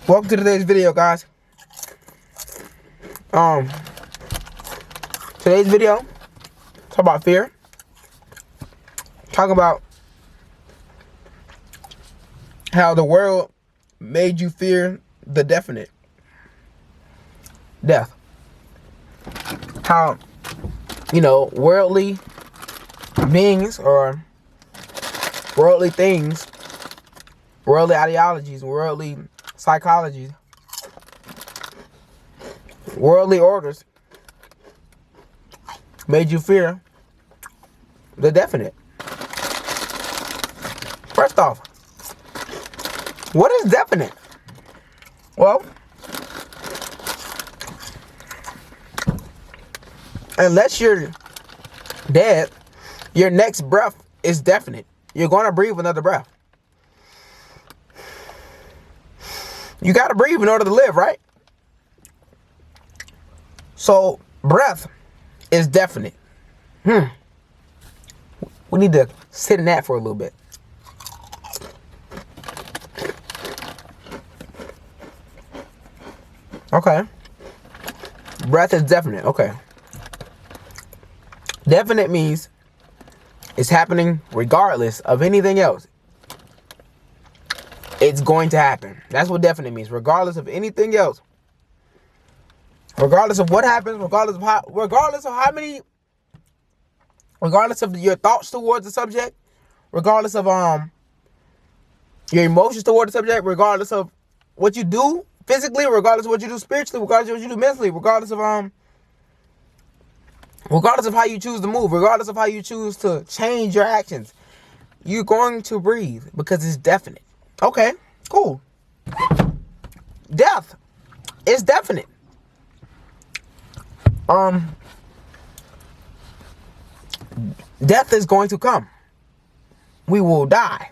Welcome to today's video, guys. Today's video, talk about fear. Talk about how the world made you fear the definite. Death. How, worldly beings or worldly things, worldly ideologies, worldly psychology, worldly orders made you fear the definite. First off, what is definite? Well, unless you're dead, your next breath is definite. You're going to breathe another breath. You got to breathe in order to live, right? So, breath is definite. We need to sit in that for a little bit. Okay. Breath is definite. Okay. Definite means it's happening regardless of anything else. It's going to happen. That's what definite means. Regardless of anything else. Regardless of what happens, regardless of your thoughts towards the subject, regardless of your emotions towards the subject, regardless of what you do physically, regardless of what you do spiritually, regardless of what you do mentally, regardless of how you choose to move, regardless of how you choose to change your actions, you're going to breathe because it's definite. Okay, cool. Death is definite. Death is going to come. We will die.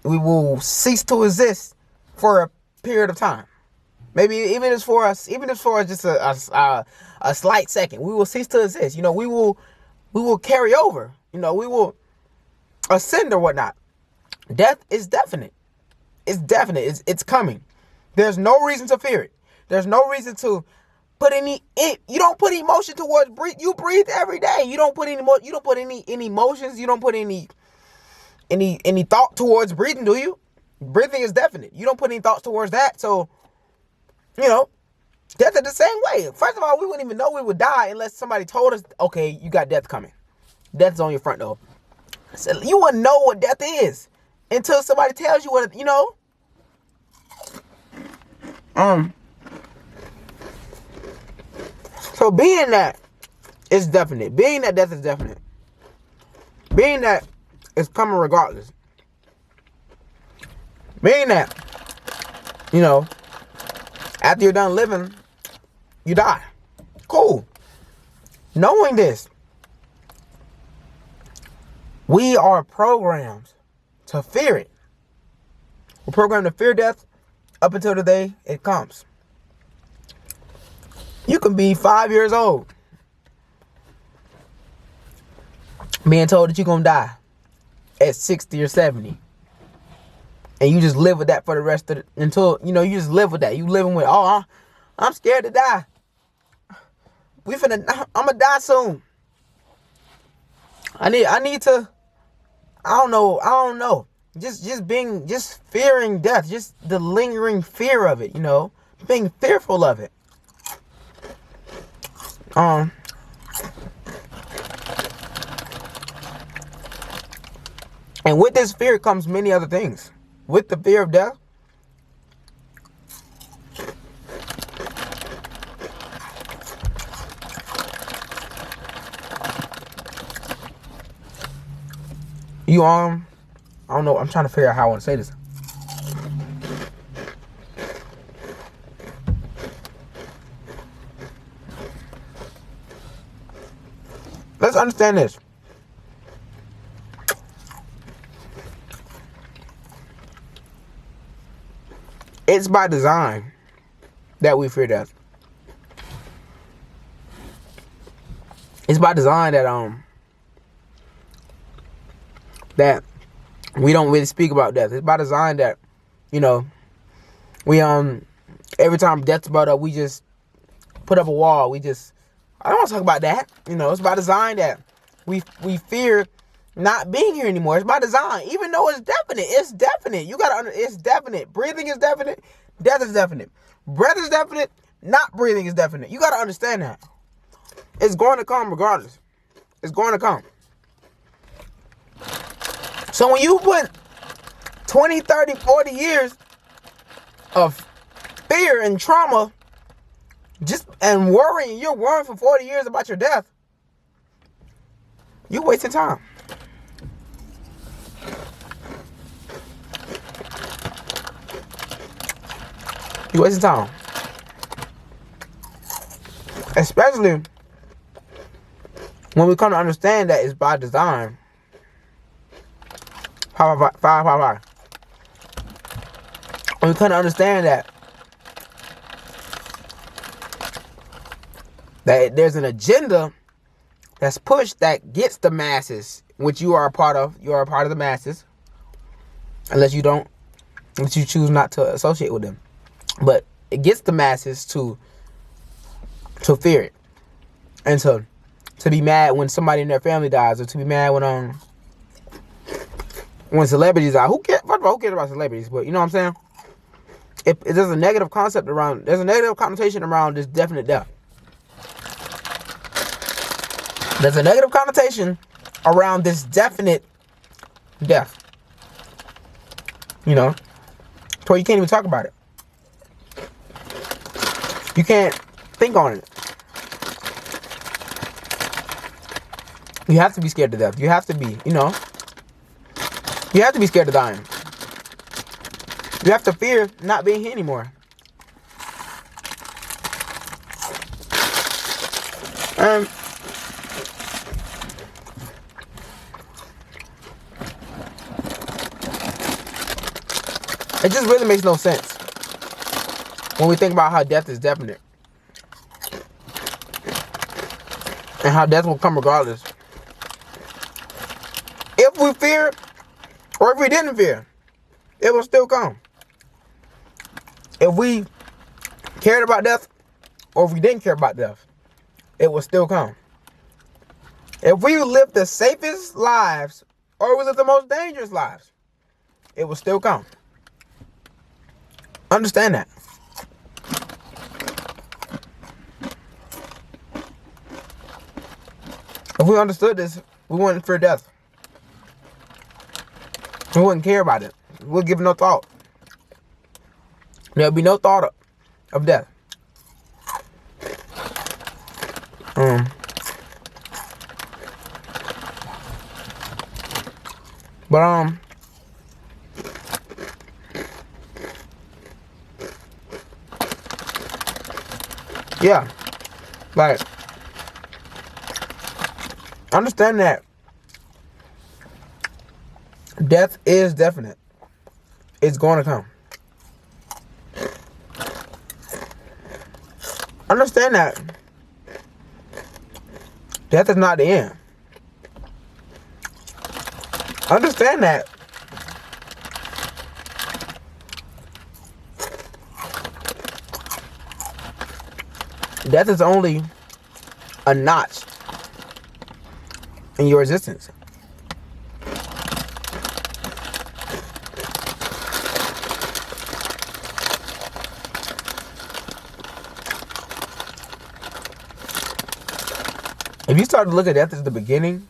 We will cease to exist for a period of time. Maybe even if for us just a slight second, we will cease to exist. We will carry over. We will ascend or whatnot. Death is definite. It's definite. It's coming. There's no reason to fear it. There's no reason to put you don't put emotion towards breathe. You breathe every day. You don't put any emotions. You don't put any thought towards breathing, do you? Breathing is definite. You don't put any thoughts towards that. So, death is the same way. First of all, we wouldn't even know we would die unless somebody told us, okay, you got death coming. Death's on your front door. So you wouldn't know what death is until somebody tells you what, So being that it's definite, being that death is definite, being that it's coming regardless, being that, after you're done living, you die. Cool. Knowing this, we are programmed to fear it. We're programmed to fear death up until the day it comes. You can be 5 years old being told that you're going to die at 60 or 70. And you just live with that for the rest of until, you just live with that. You living with, I'm scared to die. I'm going to die soon. I need to, I don't know. Just fearing death, just the lingering fear of it, being fearful of it. And with this fear comes many other things. With the fear of death, I don't know, I'm trying to figure out how I want to say this. Let's understand this. It's by design that we fear death. It's by design that we don't really speak about death. It's by design that, we Every time death's brought up, we just put up a wall. I don't want to talk about that. It's by design that we fear not being here anymore. It's by design. Even though it's definite. It's definite. It's definite. Breathing is definite. Death is definite. Breath is definite. Not breathing is definite. You got to understand that. It's going to come regardless. It's going to come. So when you put 20, 30, 40 years of fear and trauma and worrying, you're worrying for 40 years about your death, you're wasting time. You're wasting time. Especially when we come to understand that it's by design. When we come to understand that there's an agenda that's pushed that gets the masses, which you are a part of. You are a part of the masses, unless you choose not to associate with them. But it gets the masses to fear it, and to be mad when somebody in their family dies, or to be mad when celebrities die. Who cares? First of all, who cares about celebrities? But you know what I'm saying? There's a negative concept around. There's a negative connotation around this definite death. There's a negative connotation around this definite death. To where you can't even talk about it. You can't think on it. You have to be scared to death. You have to be, you have to be scared of dying. You have to fear not being here anymore. It just really makes no sense when we think about how death is definite and how death will come regardless. If we fear or if we didn't fear, it will still come. If we cared about death or if we didn't care about death, it will still come. If we live the safest lives or we live the most dangerous lives, it will still come. Understand that. If we understood this, we wouldn't fear death. We wouldn't care about it. We would give no thought. There would be no thought of death. Yeah, like, understand that death is definite. It's going to come. Understand that death is not the end. Understand that death is only a notch in your existence. If you start to look at death as the beginning,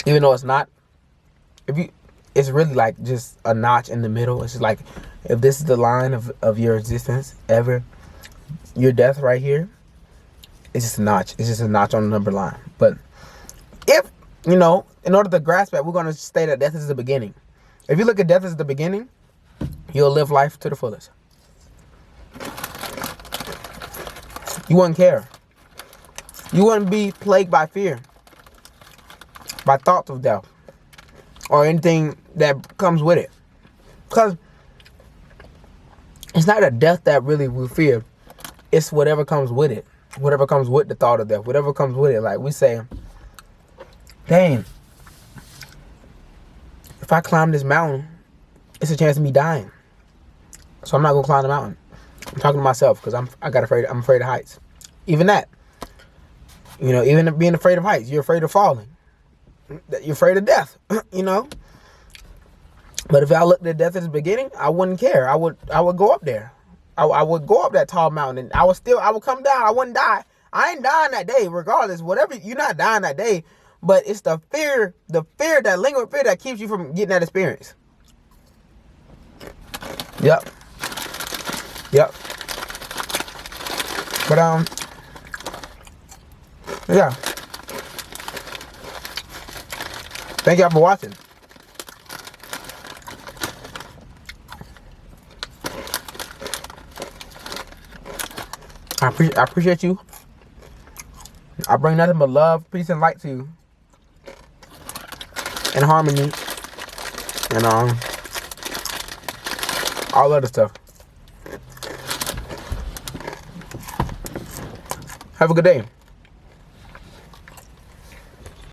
even though it's not, it's really like just a notch in the middle. It's just like, if this is the line of your existence ever, your death right here, it's just a notch. It's just a notch on the number line. But if, in order to grasp that, we're going to say that death is the beginning. If you look at death as the beginning, you'll live life to the fullest. You wouldn't care. You wouldn't be plagued by fear, by thoughts of death, or anything that comes with it. Because it's not a death that really we fear. It's whatever comes with it. Whatever comes with the thought of death. Whatever comes with it. Like we say, dang, if I climb this mountain it's a chance of me dying. So I'm not gonna climb the mountain. I'm talking to myself because I'm afraid of heights. Even that, even being afraid of heights, you're afraid of falling. You're afraid of death, But if I looked at death at the beginning, I wouldn't care. I would go up there. I would go up that tall mountain, and I would come down. I wouldn't die. I ain't dying that day, regardless. Whatever, you're not dying that day. But it's the fear, that lingering fear that keeps you from getting that experience. Yep. But yeah. Thank y'all for watching. I appreciate you. I bring nothing but love, peace, and light to you, and harmony, and all other stuff. Have a good day.